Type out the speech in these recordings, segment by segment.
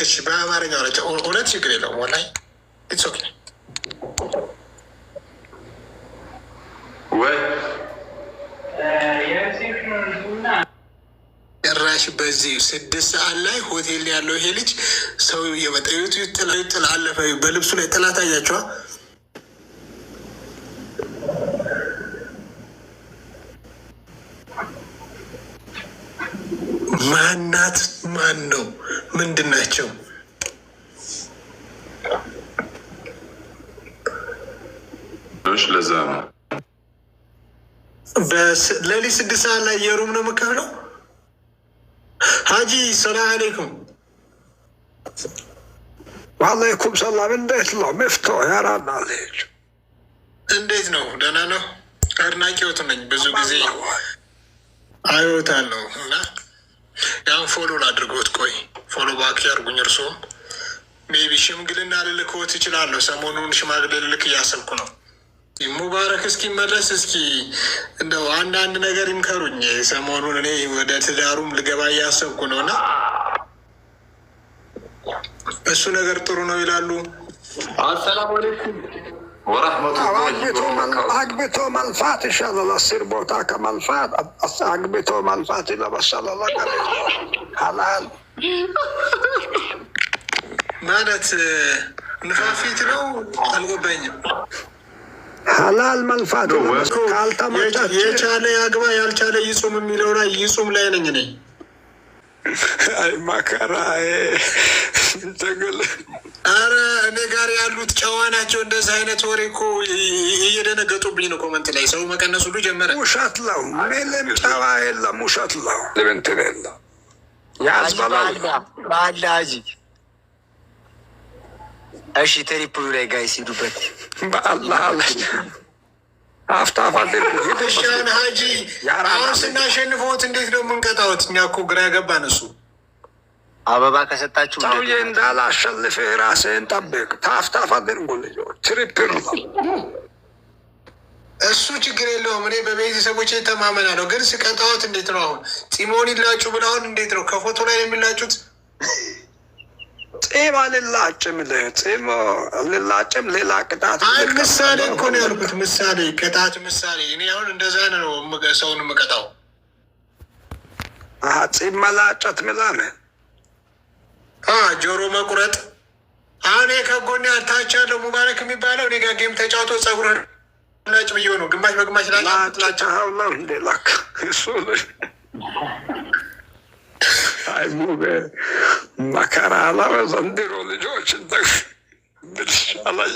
እሺ በአማርኛ ናቸው። እውነት ችግር የለውም። ወላሂ ኢትስ ኦኬ ወይ ጭራሽ በዚህ 6 ሰዓት ላይ ሆቴል ያለው ይሄ ልጅ ሰው የመጠዩት ጥላ አለፈ። በልብሱ ላይ ጥላ ታያቸዋ። ማናት? ማን ነው? ምንድን ናቸው? ለዛ ነው በሌሊት 6 ሰዓት ላይ የሩም ነው የምከፍለው። ሀጂ ሰላም አለይኩም። ዋአለይኩም ሰላም። እንዴት ነው መፍቶ ያራና ልጅ? እንዴት ነው? ደህና ነው። አድናቂዎት ነኝ። ብዙ ጊዜ አየዎታለሁ እና ያን ፎሎ ላድርጎት። ቆይ ፎሎ ባክ ያርጉኝ። እርስዎም ሜቢ ሽምግልና ልልክዎት እችላለሁ። ሰሞኑን ሽማግሌ ልልክ እያሰብኩ ነው። ሙባረክ እስኪመለስ እስኪ እንደው አንዳንድ ነገር ይምከሩኝ። ሰሞኑን እኔ ወደ ትዳሩም ልገባ እያሰብኩ ነው እና እሱ ነገር ጥሩ ነው ይላሉ። አሰላሙ አለይኩም ወረሕመቱላሂ። አግብቶ መልፋት ይሻላል። 10 ቦታ ከመልፋት አግብቶ መልፋት ለመሰለ ነገር ሀላል ማለት ንፋፊት ነው። አልገባኝም። ሀላል መልፋት ካልተመቻቸ የቻለ ያግባ ያልቻለ ይጹም የሚለው ላይ ይጹም ላይ ነኝ እኔ። አይ መከራ ትግል። አረ እኔ ጋር ያሉት ጨዋ ናቸው። እንደዚህ አይነት ወሬ እኮ እየደነገጡብኝ ነው። ኮመንት ላይ ሰው መቀነሱ ሁሉ ጀመረ። ውሸት ነው። ምንም ጨዋ የለም። ውሸት ነው። ልብንትን የለም። ያዝበላል በአላህ እሺ ትሪፕሉ ላይ ጋይስ ሂዱበት። በአላህ አፍታፍ ሽን ሀጂ አሁን ስናሸንፈዎት እንዴት ነው የምንቀጣዎት? እኛ እኮ ግራ ያገባን እሱ። አበባ ከሰጣችሁ ሰውዬ እንዳላሸልፍ ራስህን ጠብቅ። ታፍታፍ አድርጉ ልጆች። ትሪፕል ነው እሱ። ችግር የለውም። እኔ በቤተሰቦች ተማመናለሁ። ግን ስቀጣዎት እንዴት ነው? አሁን ፂሞን ይላጩ ብለውን እንዴት ነው? ከፎቶ ላይ ነው የሚላጩት? ፂም አልላጭም። ፂም አልላጭም። ሌላ ቅጣት። አይ ምሳሌ እኮ ነው ያልኩት። ምሳሌ ቅጣት፣ ምሳሌ። እኔ አሁን እንደዛ ነው ሰውን የምቀጣው። ፂም መላጨት ምናምን፣ ጆሮ መቁረጥ። አሁን ከጎኔ ታች ያለው ሙባረክ የሚባለው እኔ ጋር ጌም ተጫውቶ ጸጉር ላጭ ብዬ ነው ግማሽ በግማሽ ላጭላቸው ነው እንዴ ላክ እሱ አይ ሙቤ መከራ አላበ ዘንድሮ ልጆች ብልሻላየ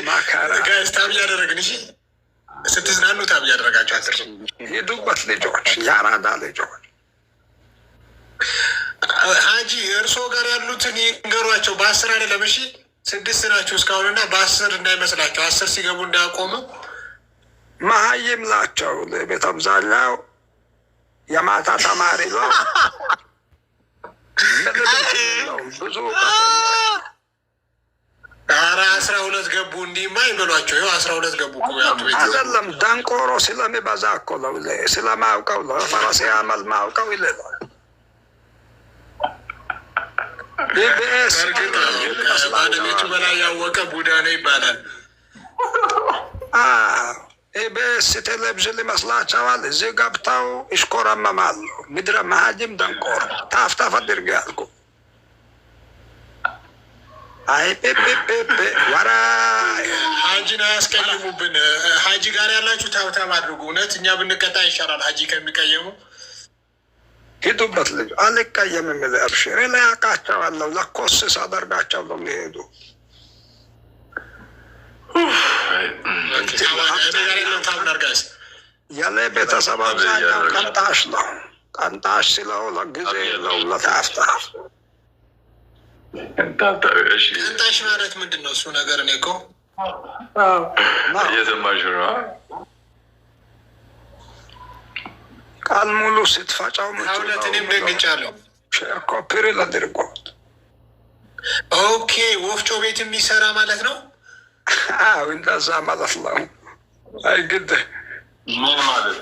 መከራ ጋይስ ታብ እያደረግን እሺ፣ ስትዝናኑ ታብ እያደረጋቸው አትርሱ። ሄዱበት ልጆች፣ ያራዳ ልጆች። ሀጂ እርስዎ ጋር ያሉትን ይንገሯቸው። በ10 አይደለም እሺ፣ 6 ናቸው እስካሁንና በ10 እንዳይመስላቸው። 10 ሲገቡ እንዳያቆሙ። መሀይም ናቸው። ቤት አብዛኛው የማታ ተማሪ ነው። ብዙ 12 ገቡ። እንዲህማ ይበሏቸው። ይኸው 12 ገቡ አይደለም። ደንቆሮ ስለሚበዛ እኮ ነው። ስለማውቀው ነው። ፈረሴ አመል ማውቀው ይልላል። ኢቢኤስ ባለቤቱ በላይ ያወቀ ቡዳ ነው ይባላል። ኢቢኤስ ቴሌቪዥን ይመስላቸዋል። እዚህ ገብተው ይሽኮረመማሉ። ምድረ መሀጅም ደንቆሮ ታፍታፍ አድርገ ያልኩ አይ ወራ ሀጂን አያስቀይሙብን። ሀጂ ጋር ያላችሁ ታብታብ አድርጉ። እውነት እኛ ብንቀጣ ይሻላል ሀጂ ከሚቀየሙ። ሂዱበት ልጅ አልቀየም የሚል አብሽር ላይ አውቃቸዋለሁ። ለኮስስ አደርጋቸው ነው የሚሄዱ። የኔ ቤተሰብ አብዛኛው ቀንጣሽ ነው። ቀንጣሽ ስለው ለጊዜ የለው ለታፍታፍ። ቀንጣሽ ማለት ምንድን ነው እሱ ነገር? እኔ እኮ እየሰማሽ ነው። ቃል ሙሉ ስትፈጫው ሁለት እኔም ደግጫለሁ። ኮፒሪ ለድርጎት ኦኬ። ወፍጮ ቤት የሚሰራ ማለት ነው። አዎ እንደዛ ማለት ነው። አይ ግድ ምን ማለት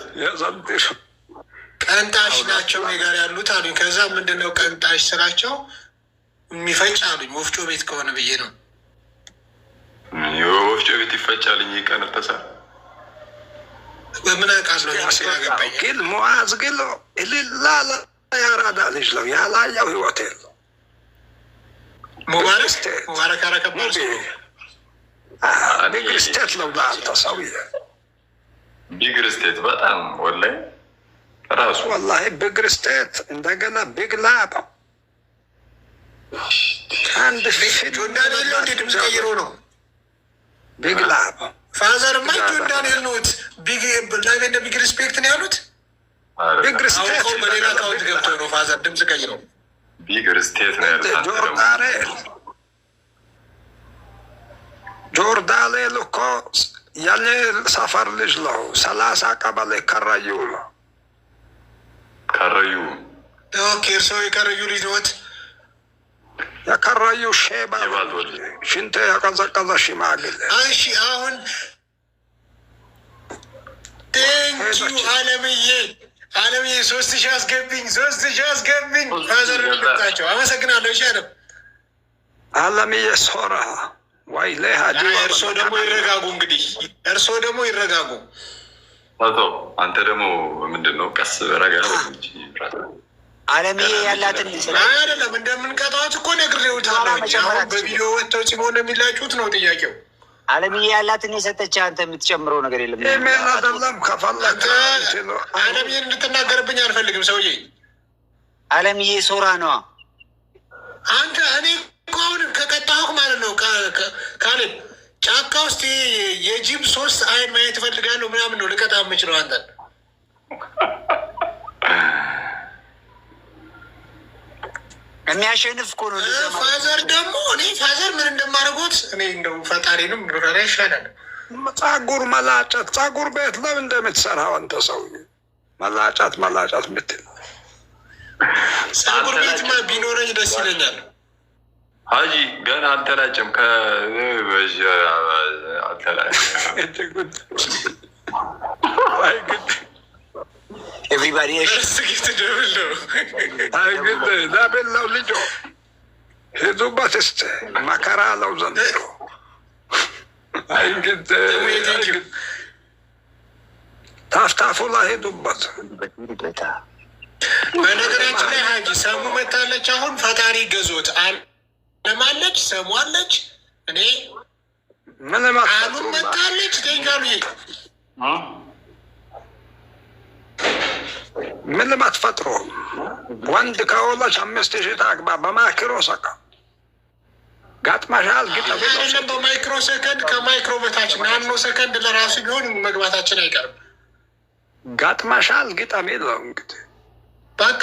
ቀንጣሽ ናቸው እኔ ጋር ያሉት አሉኝ። ከዛ ምንድነው ቀንጣሽ ስላቸው የሚፈጭ አሉኝ። ወፍጮ ቤት ከሆነ ብዬ ነው። ወፍጮ ቤት ይፈጫልኝ ቀነተሳ በምን አውቃለሁ? ያገባኝ ግን ሙዓዝ ግን ላላ ያራዳ ልጅ ነው ያላየው ህይወት የለው። ሙባረክ አረከባል ቢግ ስቴት ነው ለአንተ ሰውዬ። ቢግ ስቴት በጣም ወላሂ ራሱ ወላሂ ቢግ ስቴት እንደገና ቢግ ላብ አንድ ጆን ዳንኤል ነው እንዴ ድምፅ ቀይሮ ነው? ቢግ ላብ ፋዘርማ ጆን ዳንኤል ነውት። ቢግ ላይቭ እንደ ቢግ ሪስፔክት ነው ያሉት። ቢግ ስቴት በሌላ አካውንት ገብቶ ነው ፋዘር ድምፅ ቀይሮ ቢግ ስቴት ነው ያሉት። ጆርዳኔል እኮ የኔ ሰፈር ልጅ ነው። 30 ቀበሌ ከረዩ ነው። ከረዩ ኦኬ። እርስዎ የከረዩ ልጅ ነዎት? የከረዩ ሼባ ሽንቴ የቀዘቀዘ ሽማግሌ። እሺ አሁን ቴንኪዩ አለምዬ 3000 አስገብኝ 3000 አስገብኝ። ፋዘር ልጣቸው አመሰግናለሁ። እሺ አለምዬ ሶራ ወይ ለሃዲ እርስዎ ደግሞ ይረጋጉ። እንግዲህ እርስዎ ደግሞ ይረጋጉ። አንተ ደግሞ ምንድን ነው ቀስ ረጋ አለምዬ ያላትን አይደለም እንደምንቀጣት እኮ ነግሬዎታለሁ። አሁን በቪዲዮ ወጥተው ጽሞ እንደሚላጩት ነው ጥያቄው። አለምዬ ያላትን የሰጠች አንተ የምትጨምረው ነገር የለም። ኢሜል አይደለም ከፈለክ አለምዬን እንድትናገርብኝ አልፈልግም። ሰውዬ አለምዬ ሶራ ነዋ። አንተ እኔ እኮ አሁን ከቀጣሁህ ማለት ነው ካሌብ ጫካ ውስጥ የጅብ 3 አይን ማየት እፈልጋለሁ ምናምን ነው ልቀጣ የምችለው አንተን። የሚያሸንፍ እኮ ነው። ፋዘር ደግሞ እኔ ፋዘር ምን እንደማደርጎት እኔ እንደው ፈጣሪንም ብረራ ይሻላል። ጸጉር መላጨት ጸጉር ቤት ለምን እንደምትሰራው አንተ ሰውዬ? መላጨት ምትል ጸጉር ቤትማ ቢኖረኝ ደስ ይለኛል። ሀጂ ገና አልተላጨም። ኤቭሪባዲ ስጊት ደብል ነው ዳቤላው ልጆ ሄዱበት እስቲ መከራ አለው ዘንድሮ። ታፍታፉ ላይ ሄዱበት። በነገራችን ላይ ሀጂ ሰሙ መታለች። አሁን ፈጣሪ ገዞት አለማለች ሰሙ አለች። እኔ ምንም አሉን መታለች ቴንጋሉ ምንም አትፈጥሮም። ወንድ ከሆነች 5000 ታግባ በማይክሮ ሰከንድ ጋጥማሻል። አይደለም በማይክሮ ሰከንድ ከማይክሮ በታች ናኖ ሰከንድ ለራሱ ቢሆን መግባታችን አይቀርም። ጋጥማሻል ግጠም የለው እንግዲህ በቃ